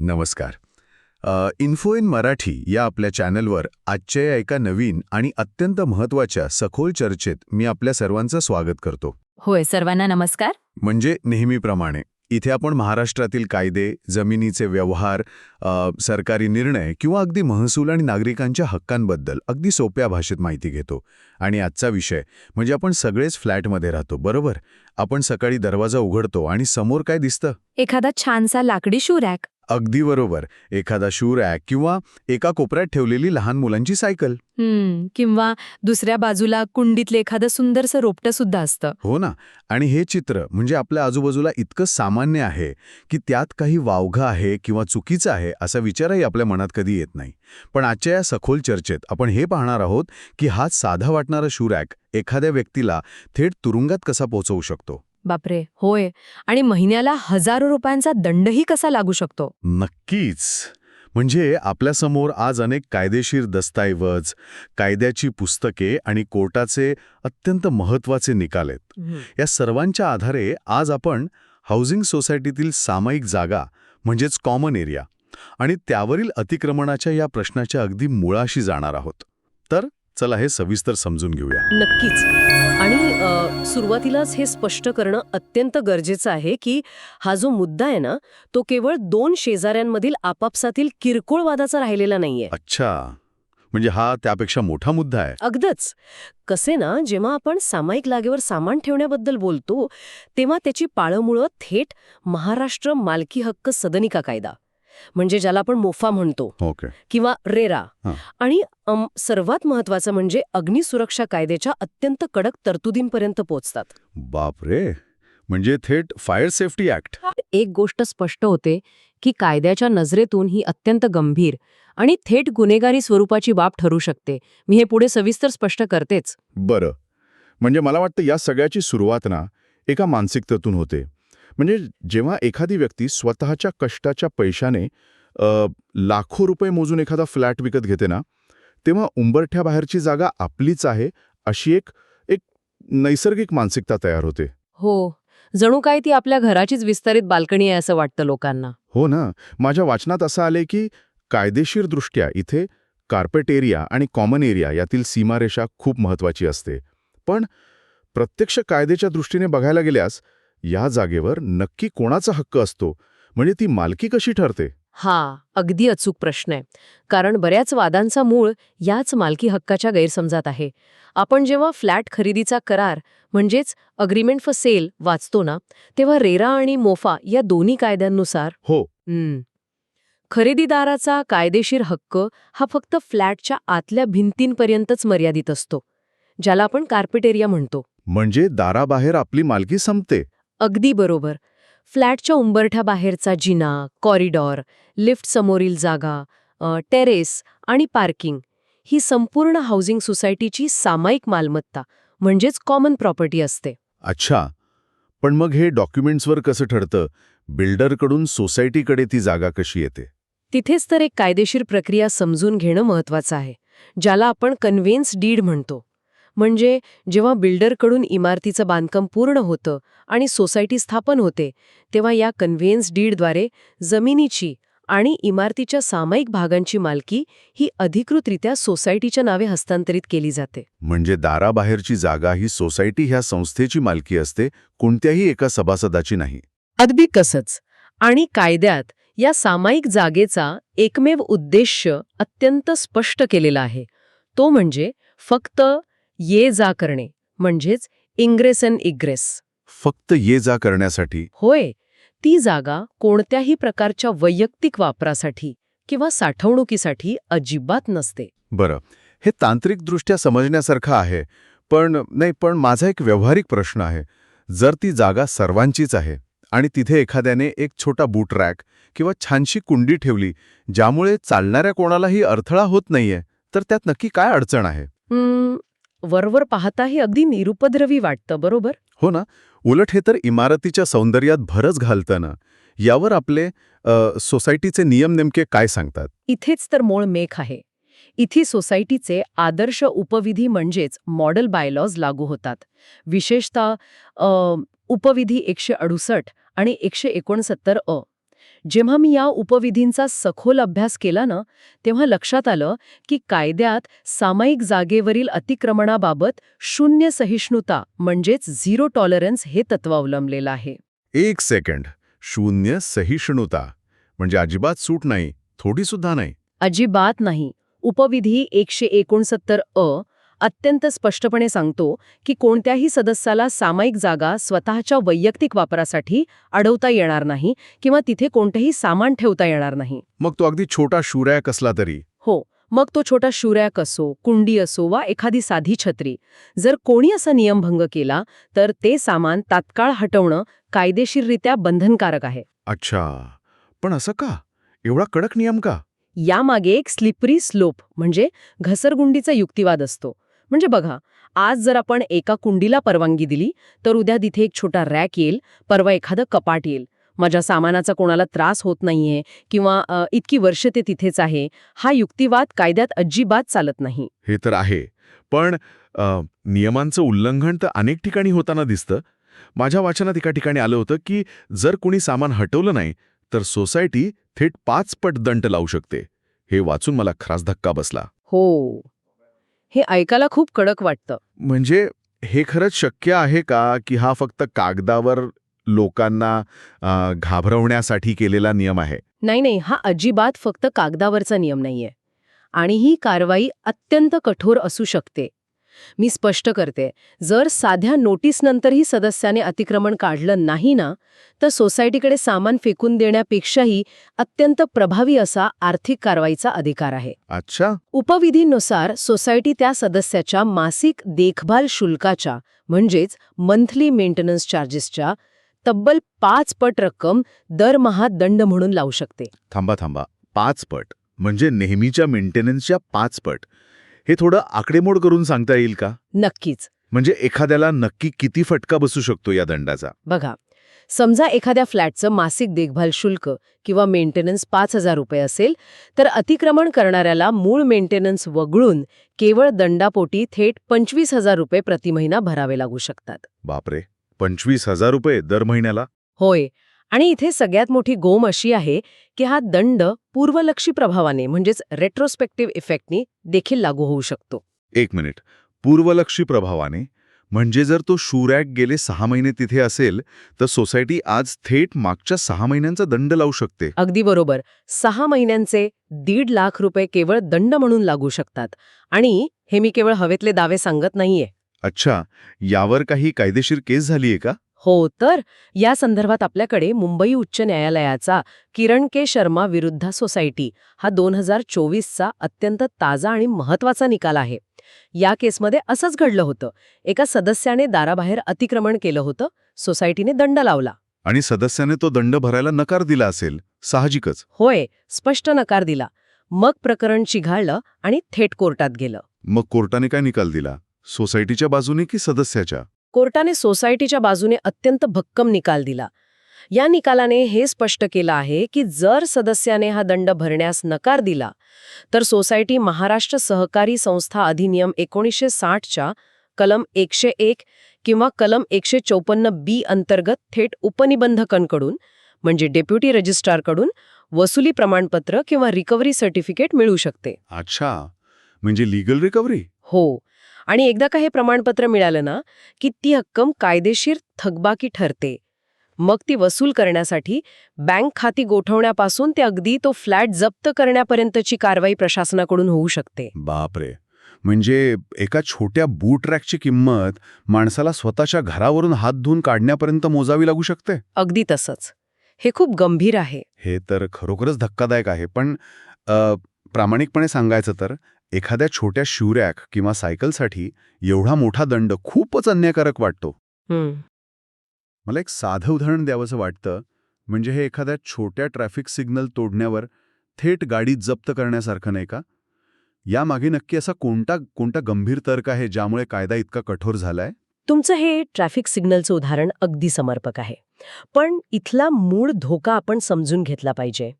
नमस्कार. Info in Marathi या आपल्या चॅनलवर आजच्या या एका नवीन आणि अत्यंत महत्त्वाच्या सखोल चर्चेत मी आपल्या सर्वांचं स्वागत करतो. होय, सर्वांना नमस्कार. म्हणजे नेहमीप्रमाणे इथे आपण महाराष्ट्रातील कायदे, जमिनीचे व्यवहार, सरकारी निर्णय किंवा अगदी महसूल आणि नागरिकांच्या हक्कांबद्दल अगदी सोप्या भाषेत माहिती घेतो. आणि आजचा विषय म्हणजे आपण सगळेच फ्लॅटमध्ये राहतो, बरोबर? आपण सकाळी दरवाजा उघडतो आणि समोर काय दिसतं? एखादा छानसा लाकडी शू रॅक. अगदी बरोबर. एखादा शू रॅक किंवा एका कोपऱ्यात ठेवलेली लहान मुलांची सायकल. किंवा दुसऱ्या बाजूला कुंडीतलं एखादं सुंदरसं रोपटं सुद्धा असतं. हो ना. आणि हे चित्र म्हणजे आपल्या आजूबाजूला इतकं सामान्य आहे की त्यात काही वावगं आहे किंवा चुकीचं आहे असा विचारही आपल्या मनात कधी येत नाही. पण आजच्या या सखोल चर्चेत आपण हे पाहणार आहोत की हा साधा वाटणारा शू रॅक एखाद्या व्यक्तीला थेट तुरुंगात कसा पोहोचवू शकतो. बापरे, होय. आणि महिन्याला हजारो रुपयांचा दंडही कसा लागू शकतो. नक्कीच. म्हणजे आपल्यासमोर आज अनेक कायदेशीर दस्तऐवज, कायद्याची पुस्तके आणि कोर्टाचे अत्यंत महत्त्वाचे निकाल आहेत. या सर्वांच्या आधारे आज आपण हाऊसिंग सोसायटीतील सामायिक जागा म्हणजेच कॉमन एरिया आणि त्यावरील अतिक्रमणाच्या या प्रश्नाच्या अगदी मुळाशी जाणार आहोत. तर चला हे सविस्तर समजून घेऊया. नक्कीच. आणि सुरुवातीलाच हे स्पष्ट करणं अत्यंत गरजेचं आहे की हा जो मुद्दा आहे ना, तो केवळ दोन शेजाऱ्यांमधील आपापसातील किरकोळ वादाचा राहिलेला नाहीये. अच्छा, म्हणजे हा त्यापेक्षा मोठा मुद्दा आहे. अगदच. कसे ना, जेव्हा आपण सामायिक जागेवर सामान ठेवण्याबद्दल बोलतो तेव्हा त्याची पाळंमुळं थेट महाराष्ट्र मालकी हक्क सदनिका कायदा म्हणजे ज्याला आपण मोफा म्हणतो ओके. किंवा रेरा आणि सर्वात महत्वाचं म्हणजे अग्निसुरक्षा कायद्याच्या अत्यंत कडक तरतुदींपर्यंत पोहोचतात. बापरे, म्हणजे थेट फायर सेफ्टी ऍक्ट. एक गोष्ट स्पष्ट होते की कायद्याच्या नजरेतून ही अत्यंत गंभीर आणि थेट गुन्हेगारी स्वरूपाची बाब ठरू शकते. मी हे पुढे सविस्तर स्पष्ट करतेच. बरं, म्हणजे मला वाटतं या सगळ्याची सुरुवात ना एका मानसिकतेतून होते. म्हणजे जेव्हा एखादी व्यक्ती स्वतःच्या कष्टाच्या पैशाने लाखो रुपये मोजून एखादा फ्लॅट विकत घेते ना, तेव्हा उंबरठ्याबाहेरची जागा आपलीच आहे अशी एक नैसर्गिक मानसिकता तयार होते. हो, जणू काय ती आपल्या घराचीच विस्तारित बाल्कनी आहे असं वाटतं लोकांना. हो ना. माझ्या वाचनात असं आले की कायदेशीरदृष्ट्या इथे कार्पेट एरिया आणि कॉमन एरिया यातील सीमारेषा खूप महत्वाची असते. पण प्रत्यक्ष कायद्याच्या दृष्टीने बघायला गेल्यास या जागेवर नक्की कोणाचा हक्क असतो, म्हणजे ती मालकी कशी ठरते? हा अगदी अचूक प्रश्न आहे. कारण बऱ्याच वादांचा मूळ याच मालकी हक्काच्या गैरसमजात आहे. आपण जेव्हा फ्लॅट खरेदीचा करार म्हणजेच अग्रीमेंट फॉर सेल वाचतो ना, तेव्हा रेरा आणि मोफा या दोन्ही कायद्यांनुसार हो, खरेदीदाराचा कायदेशीर हक्क हा फक्त फ्लॅटच्या आतल्या भिंतींपर्यंतच मर्यादित असतो, ज्याला आपण कार्पेट एरिया म्हणतो. म्हणजे दाराबाहेर आपली मालकी संपते. अगदी बरोबर. फ्लॅटच्या उंबरठ्याबाहेरचा जिना, कॉरिडॉर, लिफ्ट समोरील जागा, टेरेस आणि पार्किंग ही संपूर्ण हाऊसिंग सोसायटीची सामायिक मालमत्ता म्हणजेच कॉमन प्रॉपर्टी असते. अच्छा, पण मग हे डॉक्युमेंट्सवर कसं ठरतं? बिल्डरकडून सोसायटीकडे ती जागा कशी येते? तिथेच तर एक कायदेशीर प्रक्रिया समजून घेणं महत्वाचं आहे, ज्याला आपण कन्व्हेन्स डीड म्हणतो. म्हणजे जेव्हा बिल्डरकडून इमारतीचं बांधकाम पूर्ण होतं आणि सोसायटी स्थापन होते, तेव्हा या कन्व्हेन्स डीडद्वारे जमिनीची आणि इमारतीच्या सामायिक भागांची मालकी ही अधिकृतरित्या सोसायटीच्या नावे हस्तांतरित केली जाते. म्हणजे दाराबाहेरची जागा ही सोसायटी ह्या संस्थेची मालकी असते, कोणत्याही एका सभासदाची नाही. अगदी कसंच. आणि कायद्यात या सामायिक जागेचा एकमेव उद्देश अत्यंत स्पष्ट केलेला आहे. तो म्हणजे फक्त ये जा करणे, म्हणजेच इंग्रेस अँड इग्रेस. फक्त ये जा करण्यासाठी? होय. ती जागा कोणत्याही प्रकारच्या वैयक्तिक वापरासाठी किंवा साठवणुकीसाठी अजिबात नसते. बरं, हे तांत्रिकदृष्ट्या समजण्यासारखं आहे. पण माझा एक व्यावहारिक प्रश्न आहे. जर ती जागा सर्वांचीच आहे आणि तिथे एखाद्याने एक छोटा बूट रॅक किंवा छानशी कुंडी ठेवली ज्यामुळे चालणाऱ्या कोणालाही अडथळा होत नाहीये, तर त्यात नक्की काय अडचण आहे? वरवर पाहताही अगदी निरुपद्रवी वाटतं, बरोबर? हो ना. उलट हे तर इमारतीच्या सौंदर्यात भरच घालतं ना. यावर आपले सोसायटीचे नियम नेमके काय सांगतात? इथेच तर मूळ मेख आहे. इथे सोसायटीचे आदर्श उपविधी म्हणजेच मॉडेल बायलॉज लागू होतात. विशेषतः उपविधी 168 आणि 169 अ. जेव्हा मी या उपविधींचा सखोल अभ्यास केला ना, तेव्हा लक्षात आलं की कायद्यात सामायिक जागेवरील अतिक्रमणाबाबत शून्य सहिष्णुता म्हणजेच झिरो टॉलरन्स हे तत्व अवलंबलेलं आहे. एक सेकंड. शून्य सहिष्णुता म्हणजे अजिबात सूट नाही, थोडी सुद्धा नाही. अजिबात नाही. उपविधी 169 अ अत्यंत स्पष्टपणे सांगतो की कोणत्याही सदस्याला सामायिक जागा स्वतःच्या वैयक्तिक वापरासाठी अडवता येणार नाही किंवा तिथे कोणतेही सामान ठेवता येणार नाही. मग तो अगदी छोटा शूरॅक असला तरी. हो, मग तो छोटा शूरॅक असो, कुंडी असो वा एखादी साधी छत्री, जर कोणी असा नियमभंग केला तर ते सामान तात्काळ हटवणं कायदेशीररित्या बंधनकारक आहे. अच्छा, पण असं का? एवढा कडक नियम का? यामागे एक स्लिपरी स्लोप म्हणजे घसरगुंडीचा युक्तिवाद असतो. म्हणजे बघा, आज जर आपण एका कुंडीला परवानगी दिली तर उद्या तिथे एक छोटा रॅक येईल, परवा एखादं कपाट येईल. माझ्या सामानाचा कोणाला त्रास होत नाहीये किंवा इतकी वर्ष ते तिथेच आहे, हा युक्तिवाद कायद्यात अजिबात चालत नाही. हे तर आहे, पण नियमांचं उल्लंघन तर अनेक ठिकाणी होताना दिसतं. माझ्या वाचनात एका ठिकाणी आलं होतं की जर कोणी सामान हटवलं नाही तर सोसायटी थेट 5 पट दंड लावू शकते. हे वाचून मला खराच धक्का बसला. हो, हे ऐकायला खूप कडक वाटतं. म्हणजे हे खरंच शक्य आहे का की हा फक्त कागदावर लोकांना घाबरवण्यासाठी केलेला नियम आहे? नाही, हा अजिबात फक्त कागदावरचा नियम नाहीये. आणि ही कारवाई अत्यंत कठोर असू शकते. मी स्पष्ट करते, जर साध्या नोटीसनंतरही सदस्याने अतिक्रमण काढलं नाही ना, तर सोसायटीकडे सामान फेकून देण्यापेक्षाही अत्यंत प्रभावी असा आर्थिक कारवाईचा अधिकार आहे. अच्छा. उपविधींनुसार सोसायटी त्या सदस्याच्या मासिक देखभाल शुल्काच्या म्हणजेच मंथली मेंटेनन्स चार्जेसच्या तब्बल 5 पट रक्कम दरमहा दंड म्हणून लावू शकते. थांबा. 5 पट म्हणजे नेहमीच्या मेंटेनन्सच्या 5 पट. हे थोडं आकडेमोड करून सांगता येईल का? नक्कीच. म्हणजे एखाद्याला नक्की किती फटका बसू शकतो या दंडाचा? बघा, समजा एखाद्या फ्लॅटचं मासिक देखभाल शुल्क किंवा मेंटेनन्स 5,000 रुपये असेल, तर अतिक्रमण करणाऱ्याला मूळ मेंटेनन्स वगळून केवळ दंडापोटी थेट 25,000 रुपये प्रति महिना भरावे लागू शकतात. बापरे, 25,000 रुपये दर महिन्याला? होय. आणि इथे सगळ्यात मोठी गोम अशी आहे की हा दंड पूर्वलक्षी प्रभावाने म्हणजेच रेट्रोस्पेक्टिव्ह इफेक्टनी देखील लागू होऊ शकतो. 1 मिनिट. पूर्वलक्षी प्रभावाने म्हणजे जर तो शूरॅक गेले 6 महिने तिथे असेल तर सोसायटी आज थेट मागच्या 6 महिन्यांचा दंड लावू शकते. अगदी बरोबर. 6 महिन्यांचे 1.5 लाख रुपये केवळ दंड म्हणून लागू शकतात. आणि हे मी केवळ हवेतले दावे सांगत नाहीये. अच्छा, यावर काही कायदेशीर केस झालीये का? हो, तर या संदर्भात आपल्याकडे मुंबई उच्च न्यायालयाचा किरण के शर्मा विरुद्ध सोसायटी हा 2024चा अत्यंत ताजा आणि महत्वाचा निकाल आहे. या केसमध्ये असंच घडलं होतं. एका सदस्याने दाराबाहेर अतिक्रमण केलं होतं, सोसायटीने दंड लावला. आणि सदस्याने तो दंड भरायला नकार दिला असेल, साहजिकच. होय, स्पष्ट नकार दिला. मग प्रकरण चिघाळलं आणि थेट कोर्टात गेलं. मग कोर्टाने काय निकाल दिला? सोसायटीच्या बाजूने की सदस्याच्या? कोर्टाने सोसायटीच्या बाजूने अत्यंत भक्कम निकाल दिला. या निकालाने हे स्पष्ट केलं आहे की जर सदस्याने हा दंड भरण्यास नकार दिला तर सोसायटी महाराष्ट्र सहकारी संस्था अधिनियम 1960च्या कलम 101 किंवा कलम 154B अंतर्गत थेट उपनिबंधकांकडून म्हणजे डेप्युटी रजिस्ट्रारकडून वसुली प्रमाणपत्र किंवा रिकव्हरी सर्टिफिकेट मिळू शकते. अच्छा, म्हणजे लीगल रिकव्हरी? हो. आणि एकदा का हे प्रमाणपत्र मिळालं ना की ती रक्कम कायदेशीर थकबाकी ठरते. मग ती वसूल करण्यासाठी बँक खाती गोठवण्यापासून ते अगदी तो फ्लॅट जप्त करण्यापर्यंतची कारवाई प्रशासनाकडून होऊ शकते. बापरे, म्हणजे एका छोट्या बूट रॅकची किंमत माणसाला स्वतःच्या घरावरून हात धुवून काढण्यापर्यंत मोजावी लागू शकते. अगदी तसंच. हे खूप गंभीर आहे. हे तर खरोखरच धक्कादायक आहे. पण प्रामाणिकपणे सांगायचं तर एखाद्या छोट्या शूरॅक किंवा सायकलसाठी एवढा मोठा दंड खूपच अन्यायकारक वाटतो. मला एक साधं उदाहरण द्यावंसं वाटतं. म्हणजे हे एखाद्या छोट्या ट्रॅफिक सिग्नल तोडण्यावर थेट गाडी जप्त करण्यासारखं नाही का? यामागे नक्की असा कोणता गंभीर तर्क आहे ज्यामुळे कायदा इतका कठोर झालाय? तुमचं हे ट्रॅफिक सिग्नलचं उदाहरण अगदी समर्पक आहे. पण इथला मूळ धोका आपण समजून घेतला पाहिजे.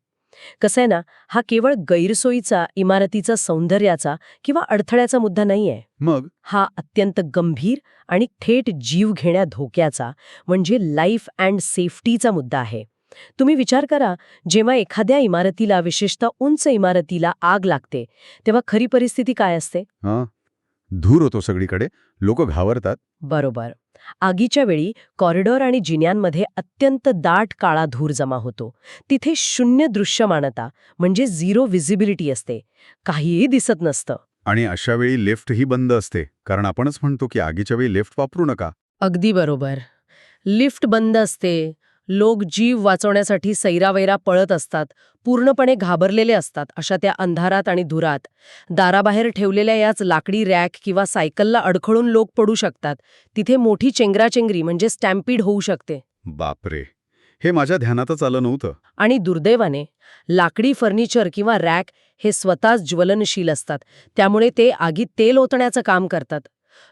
कसं आहे ना, हा केवळ गैरसोयीचा, इमारतीचा सौंदर्याचा किंवा अडथळ्याचा मुद्दा नाहीये. मग हा अत्यंत गंभीर आणि थेट जीव घेण्या धोक्याचा म्हणजे लाईफ अँड सेफ्टीचा मुद्दा आहे. तुम्ही विचार करा, जेव्हा एखाद्या इमारतीला, विशेषतः उंच इमारतीला आग लागते तेव्हा खरी परिस्थिती काय असते? हां, धूर होतो सगळीकडे, लोक घाबरतात. बरोबर. आगीच्या वेळी कॉरिडॉर आणि जिन्यांमध्ये अत्यंत दाट काळा धूर जमा होतो. तिथे शून्य दृश्यमानता म्हणजे झिरो व्हिजिबिलिटी असते. काहीही दिसत नसतं. आणि अशा वेळी लिफ्टही बंद असते, कारण आपणच म्हणतो की आगीच्या वेळी लिफ्ट वापरू नका. अगदी बरोबर. लिफ्ट बंद असते. लोक जीव वाचवण्यासाठी सैरावैरा पळत असतात, पूर्णपणे घाबरलेले असतात अशा त्या अंधारात आणि धुरात. दाराबाहेर ठेवलेल्या याच लाकडी रॅक किंवा सायकलला अडखळून लोक पडू शकतात. तिथे मोठी चेंगराचेंगरी म्हणजे स्टॅम्पीड होऊ शकते. बापरे, हे माझ्या ध्यानातच आलं नव्हतं. आणि दुर्दैवाने लाकडी फर्निचर किंवा रॅक हे स्वतःच ज्वलनशील असतात, त्यामुळे ते आगीत तेल ओतण्याचं काम करतात.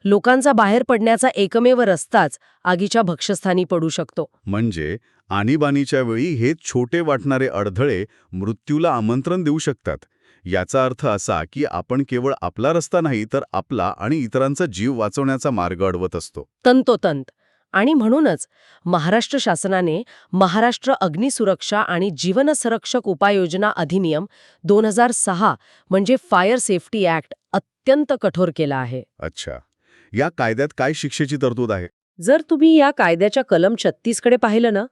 लोकांचा बाहेर पडण्याचा एकमेव रस्ताच आगीच्या भक्ष्यस्थानी पडू शकतो. म्हणजे आणीबाणीच्या वेळी हे छोटे वाटणारे अडथळे मृत्यूला आमंत्रण देऊ शकतात. याचा अर्थ असा की आपण केवळ आपला रस्ता नाही तर आपला आणि इतरांचा जीव वाचवण्याचा मार्ग अडवत असतो. तंतोतंत. आणि म्हणूनच महाराष्ट्र शासनाने महाराष्ट्र अग्निसुरक्षा आणि जीवनसंरक्षक उपाययोजना अधिनियम 2006 म्हणजे फायर सेफ्टी ॲक्ट अत्यंत कठोर केला आहे. अच्छा, या कायद्यात काय शिक्षेची तरतूद आहे? जर तुम्ही या कायद्याच्या कलम 36 कडे पाहिलं ना,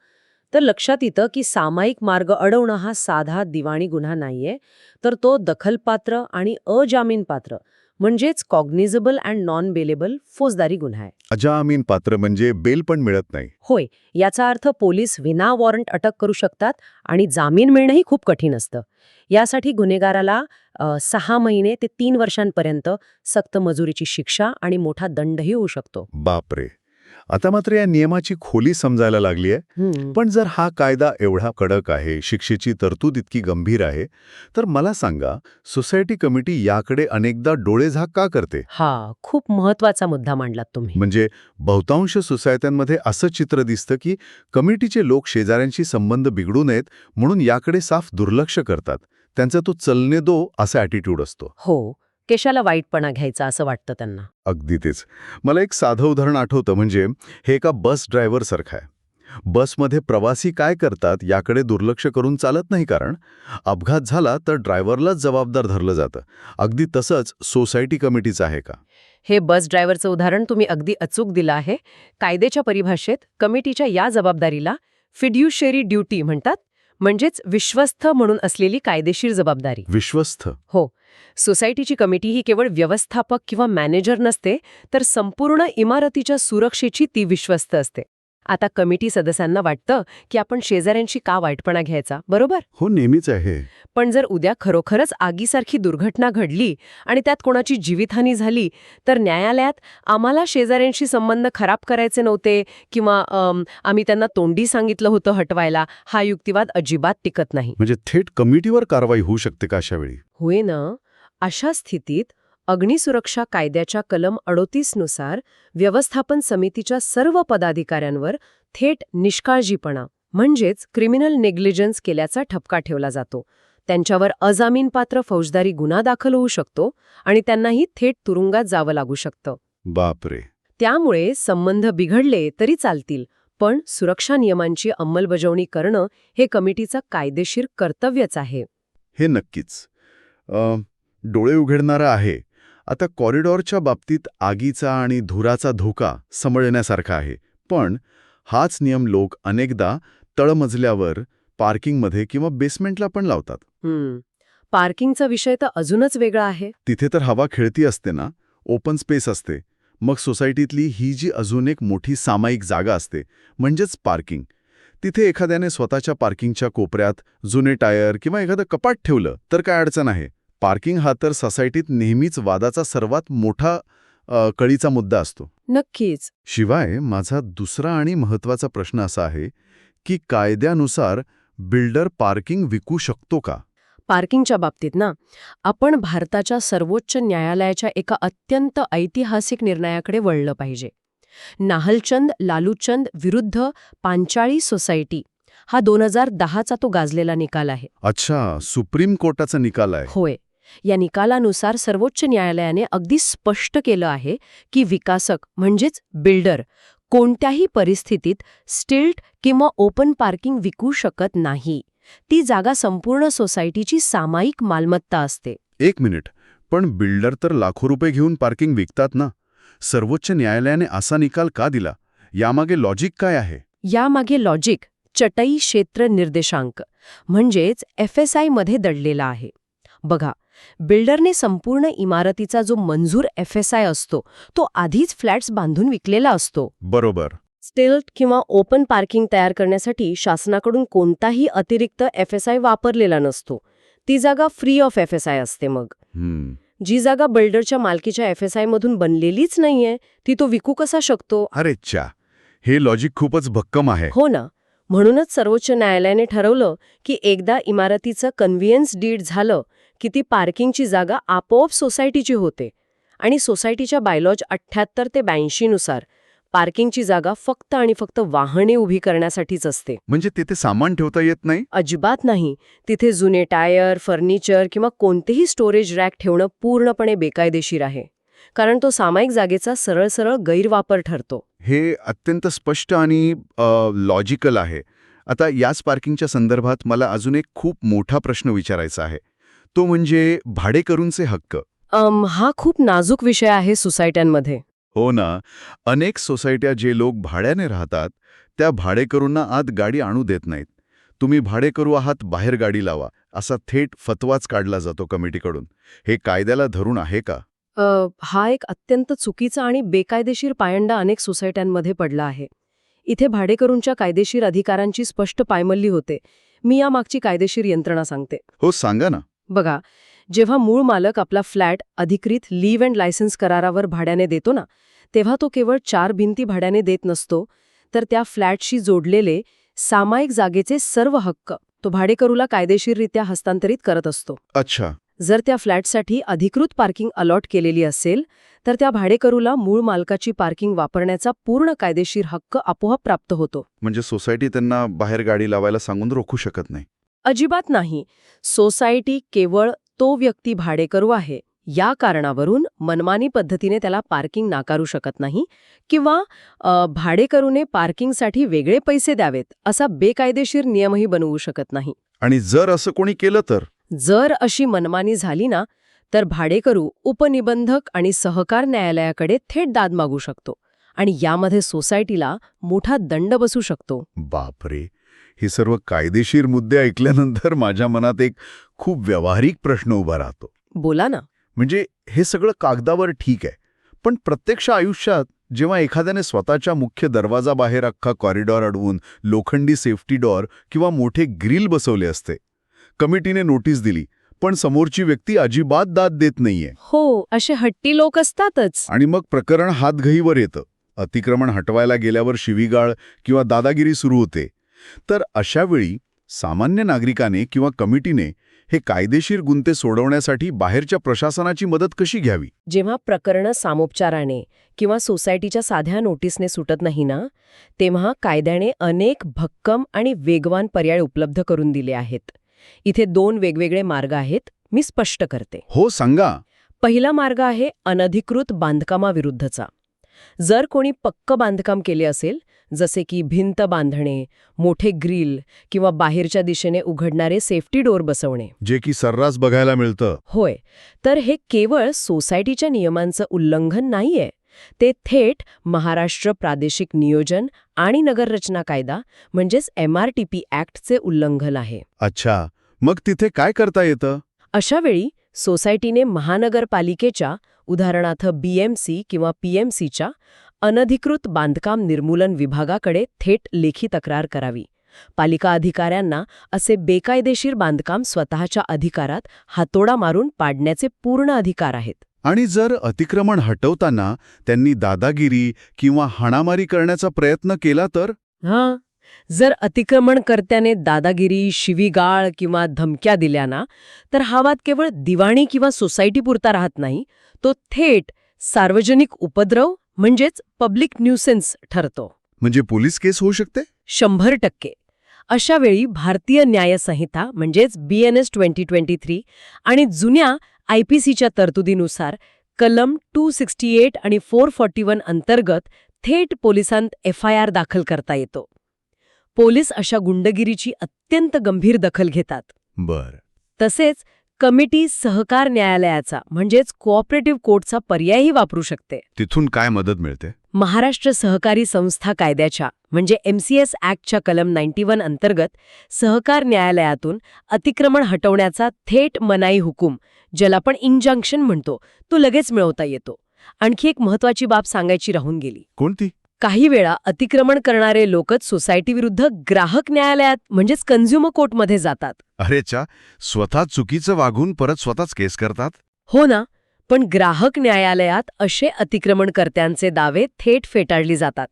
तर लक्षात येतं की सामायिक मार्ग अडवणं हा साधा दिवाणी गुन्हा नाहीये, तर तो दखलपात्र आणि अजामीनपात्र म्हणजेच कॉग्निझेबल अँड नॉन बेलेबल फौजदारी गुन्हा आहे. अजामीन पात्र म्हणजे बेल पण मिळत नाही. होय, याचा अर्थ पोलीस विना वॉरंट अटक करू शकतात आणि जामीन मिळणंही खूप कठीण असतं. यासाठी गुन्हेगाराला 6 महिने ते 3 वर्षांपर्यंत सक्त मजुरीची शिक्षा आणि मोठा दंडही होऊ शकतो. बापरे, आता मात्र या नियमाची खोली समजायला लागली आहे. पण जर हा कायदा एवढा कडक आहे, शिक्षेची तरतूद इतकी गंभीर आहे, तर मला सांगा, सोसायटी कमिटी याकडे अनेकदा डोळेझाक का करते? हा खूप महत्वाचा मुद्दा मांडलात तुम्ही. म्हणजे बहुतांश सोसायट्यांमध्ये असं चित्र दिसतं की कमिटीचे लोक शेजाऱ्यांशी संबंध बिघडू नयेत म्हणून याकडे साफ दुर्लक्ष करतात. त्यांचा तो चलने दो असा ॲटिट्यूड असतो. हो, केशाला वाईटपणा घ्यायचा असं वाटतं त्यांना. अगदी तेच. मला एक साधं उदाहरण आठवतं, म्हणजे हे एका बस ड्रायव्हरसारखं आहे. बसमध्ये प्रवासी काय करतात याकडे दुर्लक्ष करून चालत नाही, कारण अपघात झाला तर ड्रायव्हरलाच जबाबदार धरलं जातं. अगदी तसंच सोसायटी कमिटीचं आहे का? हे बस ड्रायव्हरचं उदाहरण तुम्ही अगदी अचूक दिलं आहे. कायद्याच्या परिभाषेत कमिटीच्या या जबाबदारीला फिड्युशरी ड्युटी म्हणतात, म्हणजेच विश्वस्त म्हणून असलेली कायदेशीर जबाबदारी. विश्वस्त? हो, सोसायटीची कमिटी ही केवळ व्यवस्थापक किंवा मॅनेजर नसते, तर संपूर्ण इमारतीच्या सुरक्षेची ती विश्वस्त असते. आता कमिटी सदस्यांना वाटतं की आपण शेजाऱ्यांशी का वाईटपणा घ्यायचा, बरोबर? हो, नेहमीच आहे. पण जर उद्या खरोखरच आगीसारखी दुर्घटना घडली आणि त्यात कोणाची जीवितहानी झाली, तर न्यायालयात आम्हाला शेजाऱ्यांशी संबंध खराब करायचे नव्हते किंवा आम्ही त्यांना तोंडी सांगितलं होतं हटवायला, हा युक्तिवाद अजिबात टिकत नाही. म्हणजे थेट कमिटीवर कारवाई होऊ शकते का अशा वेळी? होय ना. अशा स्थितीत अग्निसुरक्षा कायद्याच्या कलम 38 नुसार व्यवस्थापन समितीच्या सर्व पदाधिकाऱ्यांवर थेट निष्काळजीपणा म्हणजेच क्रिमिनल नेग्लिजन्स केल्याचा ठपका ठेवला जातो. त्यांच्यावर अजामीनपात्र फौजदारी गुन्हा दाखल होऊ शकतो आणि त्यांनाही थेट तुरुंगात जावं लागू शकतं. बापरे. त्यामुळे संबंध बिघडले तरी चालतील, पण सुरक्षा नियमांची अंमलबजावणी करणं हे कमिटीचं कायदेशीर कर्तव्यच आहे. हे नक्कीच डोळे उघडणारं आहे. आता कॉरिडॉरच्या बाबतीत आगीचा आणि धुराचा धोका समजण्यासारखा आहे, पण हाच नियम लोक अनेकदा तळमजल्यावर, पार्किंगमध्ये किंवा बेसमेंटला पण लावतात. पार्किंगचा विषय तर अजूनच वेगळा आहे. तिथे तर हवा खेळती असते ना, ओपन स्पेस असते. मग सोसायटीतली ही जी अजून एक मोठी सामायिक जागा असते म्हणजेच पार्किंग. तिथे एखाद्याने स्वतःच्या पार्किंगच्या कोपऱ्यात जुने टायर किंवा एखादं कपाट ठेवलं तर काय अडचण आहे? पार्किंग हा तर सोसायटीत नेहमीच वादाचा सर्वात मोठा कळीचा मुद्दा असतो. नक्कीच. शिवाय माझा दुसरा आणि महत्त्वाचा प्रश्न असा आहे की कायद्यानुसार बिल्डर पार्किंग विकू शकतो का? पार्किंगच्या बाबतीत ना, आपण भारताच्या सर्वोच्च न्यायालयाच्या एका अत्यंत ऐतिहासिक निर्णयाकडे वळलं पाहिजे. नाहलचंद लालूचंद विरुद्ध पांचाळी सोसायटी हा 2010चा तो गाजलेला निकाल आहे. अच्छा, सुप्रीम कोर्टाचा निकाल आहे. होय. या निकालानुसार सर्वोच्च न्यायालयाने अगदी स्पष्ट केलं आहे की विकासक म्हणजेच बिल्डर कोणत्याही परिस्थितीत स्टिल्ट किंवा ओपन पार्किंग विकू शकत नाही. ती जागा संपूर्ण सोसायटीची सामायिक मालमत्ता असते. एक मिनिट, पण बिल्डर तर लाखो रुपये घेऊन पार्किंग विकतात ना. सर्वोच्च न्यायालयाने असा निकाल का दिला? यामागे लॉजिक काय आहे? यामागे लॉजिक चटई क्षेत्र निर्देशांक म्हणजेच FSI मध्ये दडलेला आहे. बघा, बिल्डरने संपूर्ण इमारतीचा जो मंजूर FSI असतो तो आधीच फ्लॅट्स बांधून विकलेला असतो. बरोबर. स्टिल्ट किंवा ओपन पार्किंग तयार करण्यासाठी शासनाकडून कोणताही अतिरिक्त FSI वापरलेला नसतो. ती जागा फ्री ऑफ FSI असते. मग जी जागा बिल्डरच्या मालकीच्या FSI मधून बनलेलीच नाहीये ती तो विकू कसा शकतो? अरे च्या, हे लॉजिक खूपच भक्कम आहे. हो ना. म्हणूनच सर्वोच्च न्यायालयाने ठरवलं की एकदा इमारतीचं कन्व्हियन्स डीड झालं की ती पार्किंगची जागा आपोआप सोसायटीची होते. आणि सोसायटीच्या बायलॉज 78 ते 82 नुसार पार्किंगची जागा फक्त आणि फक्त वाहने उभी करण्यासाठीच असते. म्हणजे तिथे सामान ठेवता येत नाही? अजिबात नाही. तिथे जुने टायर, फर्निचर किंवा कोणतेही स्टोरेज रॅक ठेवणं पूर्णपणे बेकायदेशीर आहे. कारण तो सामायिक जागेचा सरळ सरळ गैरवापर ठरतो. हे अत्यंत स्पष्ट आणि लॉजिकल आहे. आता याच पार्किंगच्या संदर्भात मला अजून एक खूप मोठा प्रश्न विचारायचा आहे. तो म्हणजे भाडेकरूंचे हक्क. हा खूप नाजूक विषय आहे सोसायट्यांमध्ये. हो ना. अनेक सोसायट्या जे लोक भाड्याने राहतात त्या भाडेकरूंना आत गाडी आणू देत नाहीत. तुम्ही भाडेकरू आहात, बाहेर गाडी लावा, असा थेट फतवाच काढला जातो कमिटीकडून. हे कायद्याला धरून आहे का? हा एक अत्यंत चुकीचा आणि बेकायदेशीर पायंडा अनेक सोसायट्यांमध्ये पडला आहे. इथे भाडेकरूंच्या कायदेशीर अधिकारांची स्पष्ट पायमल्ली होते. मी यामागची कायदेशीर यंत्रणा सांगते. हो, सांगा ना. बघा, जेव्हा मूळ मालक आपला फ्लॅट अधिकृत लीव्ह अँड लायसन्स करारावर भाड्याने देतो ना, तेव्हा तो केवळ 4 भिंती भाड्याने देत नसतो, तर त्या फ्लॅटशी जोडलेले सामायिक जागेचे सर्व हक्क तो भाडेकरूला कायदेशीररित्या हस्तांतरित करत असतो. अच्छा. जर त्या फ्लॅटसाठी अधिकृत पार्किंग अलॉट केलेली असेल तर त्या भाडेकरूला मूळ मालकाची पार्किंग वापरण्याचा पूर्ण कायदेशीर हक्क आपोआप प्राप्त होतो. म्हणजे सोसायटी त्यांना बाहेर गाडी लावायला सांगून रोखू शकत नाही? अजिबात नाही. सोसायटी केवळ तो व्यक्ती भाडेकरू आहे या कारणावरून मनमानी पद्धतीने त्याला पार्किंग नाकारू शकत नाही किंवा भाडेकरूने पार्किंगसाठी वेगळे पैसे द्यावेत असा बेकायदेशीर नियमही बनवू शकत नाही. आणि जर असं कोणी केलं तर? जर अशी मनमानी झाली ना, तर भाडेकरू उपनिबंधक आणि सहकार न्यायालयाकडे थेट दाद मागू शकतो आणि यामध्ये सोसायटीला मोठा दंड बसू शकतो. बापरे, हे सर्व कायदेशीर मुद्दे ऐकल्यानंतर माझ्या मनात एक खूप व्यावहारिक प्रश्न उभा राहतो. बोला ना. म्हणजे हे सगळं कागदावर ठीक आहे, पण प्रत्यक्ष आयुष्यात जेव्हा एखाद्याने स्वतःच्या मुख्य दरवाजाबाहेर अख्खा कॉरिडॉर अडवून लोखंडी सेफ्टी डॉर किंवा मोठे ग्रिल बसवले असते, कमिटीने नोटीस दिली, पण समोरची व्यक्ती अजिबात दाद देत नाहीये. हो, असे हट्टी लोक असतातच. आणि मग प्रकरण हातघाईवर येतं. अतिक्रमण हटवायला गेल्यावर शिवीगाळ किंवा दादागिरी सुरू होते. तर अशा वेळी सामान्य नागरिकाने किंवा कमिटीने हे कायदेशीर गुंते सोडवण्यासाठी बाहेरच्या प्रशासनाची मदत कशी घ्यावी? जेव्हा प्रकरणं सामोपचाराने किंवा सोसायटीच्या साध्या नोटीसने सुटत नाही ना, तेव्हा कायद्याने अनेक भक्कम आणि वेगवान पर्याय उपलब्ध करून दिले आहेत. इथे 2 वेगवेगळे मार्ग आहेत. मी स्पष्ट करते. हो, सांगा. पहिला मार्ग आहे अनधिकृत बांधकामाविरुद्धचा. जर कोणी पक्क बांधकाम केले असेल, जसे की भिंत बांधणे, मोठे ग्रिल किंवा बाहेरच्या दिशेने उघडणारे सेफ्टी डोर बसवणे, जे की सर्रास बघायला मिळतं. होय, तर हे केवळ सोसायटीच्या नियमांचं उल्लंघन नाहीये. ते थेट महाराष्ट्र प्रादेशिक नियोजन आणि नगररचना कायदा म्हणजेच MRTP ॲक्टचे उल्लंघन आहे. अच्छा, मग तिथे काय करता येतं? अशा वेळी सोसायटीने महानगरपालिकेच्या, उदाहरणार्थ BMC किंवा PMCच्या अनधिकृत बांधकाम निर्मूलन विभागाकडे थेट लेखी तक्रार करावी. पालिका अधिकाऱ्यांना असे बेकायदेशीर बांधकाम स्वतःच्या अधिकारात हातोडा मारून पाडण्याचे पूर्ण अधिकार आहेत. आणि जर अतिक्रमण हटवताना त्यांनी दादागिरी किंवा हाणामारी करण्याचा प्रयत्न केला तर? जर अतिक्रमणकर्त्याने दादागिरी, शिवीगाळ किंवा धमक्या दिल्या ना, तर हा वाद केवळ दिवाणी किंवा सोसायटीपुरता राहत नाही, तो थेट सार्वजनिक उपद्रव म्हणजेच पब्लिक न्यूसेन्स ठरतो. म्हणजे पोलीस केस होऊ शकते? 100%. अशा वेळी भारतीय न्याय संहिता म्हणजेच BNS 2023 आणि जुन्या IPCच्या तरतुदीनुसार कलम 268 आणि 441 अंतर्गत थेट पोलिसांत FIR दाखल करता येतो. पोलीस अशा गुंडगिरीची अत्यंत गंभीर दखल घेतात. बर. तसेच कमिटी सहकार न्यायालयाचा म्हणजेच कोऑपरेटिव्ह कोर्टचा पर्यायही वापरू शकते. तिथून काय मदत मिळते? महाराष्ट्र सहकारी संस्था कायद्याच्या म्हणजे MCS ॲक्टच्या कलम 91 अंतर्गत सहकार न्यायालयातून अतिक्रमण हटवण्याचा थेट मनाई हुकूम, ज्याला आपण इंजंक्शन म्हणतो, तो लगेच मिळवता येतो. आणखी एक महत्वाची बाब सांगायची राहून गेली. कोणती? काही वेळा अतिक्रमण करणारे लोकच सोसायटीविरुद्ध ग्राहक न्यायालयात म्हणजेच कन्झ्युमर कोर्टमध्ये जातात. अरेच्या, स्वतः चुकीचं वागून परत स्वतःच केस करतात? हो ना, पण ग्राहक न्यायालयात असे अतिक्रमणकर्त्यांचे दावे थेट फेटाळली जातात.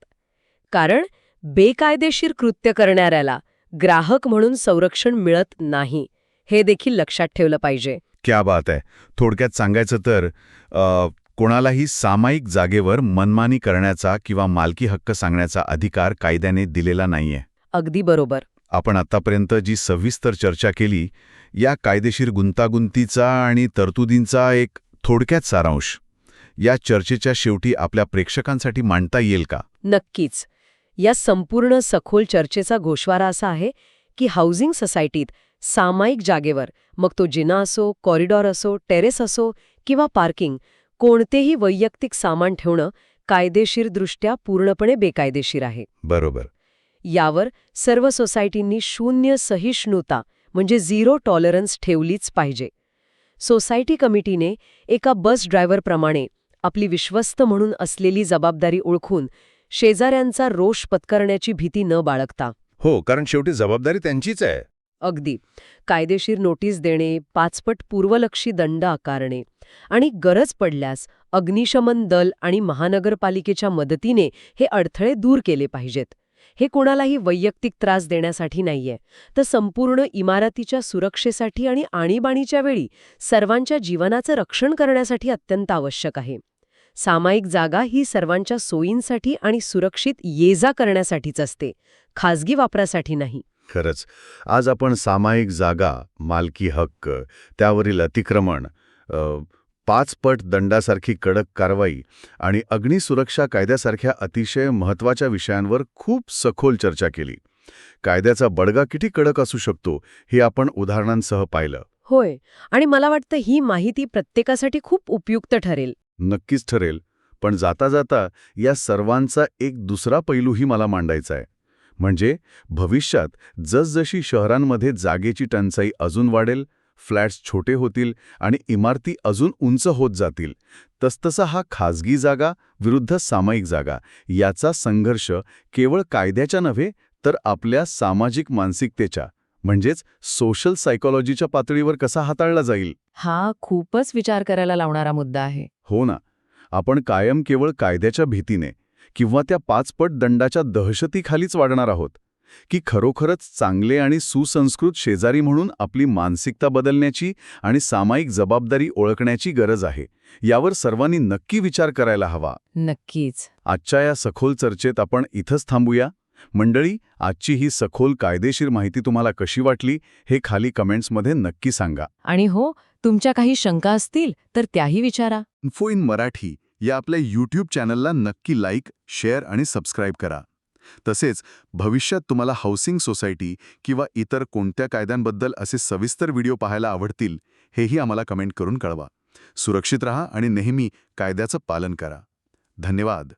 कारण बेकायदेशीर कृत्य करणाऱ्याला ग्राहक म्हणून संरक्षण मिळत नाही, हे देखील लक्षात ठेवलं पाहिजे. क्या बात आहे. थोडक्यात सांगायचं तर कोणालाही सामायिक जागेवर मनमानी करण्याचा किंवा मालकी हक्क सांगण्याचा अधिकार कायद्याने दिलेला नाहीये. अगदी बरोबर. आपण आतापर्यंत जी सविस्तर चर्चा केली, या कायदेशीर गुंतागुंतीचा आणि तरतुदींचा एक थोडक्यात सारांश या चर्चेच्या शेवटी आपल्या प्रेक्षकांसाठी मांडता येईल का? नक्कीच. या संपूर्ण सखोल चर्चेचा गोषवारा असा आहे की हाऊसिंग सोसायटीत सामायिक जागेवर, मग तो जिना असो, कॉरिडॉर असो, टेरेस असो किंवा पार्किंग, कोणतेही वैयक्तिक सामान ठेवणं कायदेशीरदृष्ट्या पूर्णपणे बेकायदेशीर आहे. बरोबर. यावर सर्व सोसायटींनी शून्य सहिष्णुता म्हणजे झिरो टॉलरन्स ठेवलीच पाहिजे. सोसायटी कमिटीने एका बस ड्रायव्हरप्रमाणे आपली विश्वस्त म्हणून असलेली जबाबदारी ओळखून शेजाऱ्यांचा रोष पत्करण्याची भीती न बाळगता. हो, कारण शेवटी जबाबदारी त्यांचीच आहे. अगदी. कायदेशीर नोटीस देणे, 5 पट पूर्वलक्षी दंड आकारणे आणि गरज पडल्यास अग्निशमन दल आणि महानगरपालिकेच्या मदतीने हे अडथळे दूर केले पाहिजेत. हे कोणालाही वैयक्तिक त्रास देण्यासाठी नाहीये, तर संपूर्ण इमारतीच्या सुरक्षेसाठी आणि आणीबाणीच्या वेळी सर्वांच्या जीवनाचं रक्षण करण्यासाठी अत्यंत आवश्यक आहे. सामायिक जागा ही सर्वांच्या सोयींसाठी आणि सुरक्षित ये-जा करण्यासाठीच असते, खाजगी वापरासाठी नाही. खरंच, आज आपण सामायिक जागा, मालकी हक्क, त्यावरील अतिक्रमण, 5 पट दंडासारखी कडक कारवाई आणि अग्निसुरक्षा कायद्यासारख्या अतिशय महत्त्वाच्या विषयांवर खूप सखोल चर्चा केली. कायद्याचा बडगा किती कडक असू शकतो हे आपण उदाहरणांसह पाहिलं. होय, आणि मला वाटतं ही माहिती प्रत्येकासाठी खूप उपयुक्त ठरेल. नक्कीच ठरेल. पण जाता जाता या सर्वांचा एक दुसरा पैलूही मला मांडायचा आहे. म्हणजे भविष्यात जसजशी शहरांमध्ये जागेची टंचाई अजून वाढेल, फ्लॅट्स छोटे होतील आणि इमारती अजून उंच होत जातील, तसतसा हा खाजगी जागा विरुद्ध सामायिक जागा याचा संघर्ष केवळ कायद्याच्या नव्हे तर आपल्या सामाजिक मानसिकतेच्या म्हणजेच सोशल सायकोलॉजीच्या पातळीवर कसा हाताळला जाईल. हा खूपच विचार करायला लावणारा मुद्दा आहे. हो ना, आपण कायम केवळ कायद्याच्या भीतीने किंवा त्या 5 पट दंडाच्या दहशतीखालीच वाढणार आहोत, की खरोखरच चांगले आणि सुसंस्कृत शेजारी म्हणून आपली मानसिकता बदलण्याची आणि सामायिक जबाबदारी ओळखण्याची गरज आहे. यावर सर्वांनी नक्की विचार करायला हवा. नक्कीच. आजच्या या सखोल चर्चेत आपण इथंच थांबूया. मंडळी, आजची ही सखोल कायदेशीर माहिती तुम्हाला कशी वाटली हे खाली कमेंट्समध्ये नक्की सांगा. आणि हो, तुमच्या काही शंका असतील तर त्याही विचारा. इन्फो इन मराठी या आपल्या यूट्यूब चॅनलला नक्की लाईक, शेअर आणि सबस्क्राईब करा. तसेच भविष्यात तुम्हाला हाऊसिंग सोसायटी किंवा इतर कोणत्या कायद्यांबद्दल असे सविस्तर व्हिडिओ पाहायला आवडतील हेही आम्हाला कमेंट करून कळवा. सुरक्षित रहा आणि नेहमी कायद्याचं पालन करा. धन्यवाद.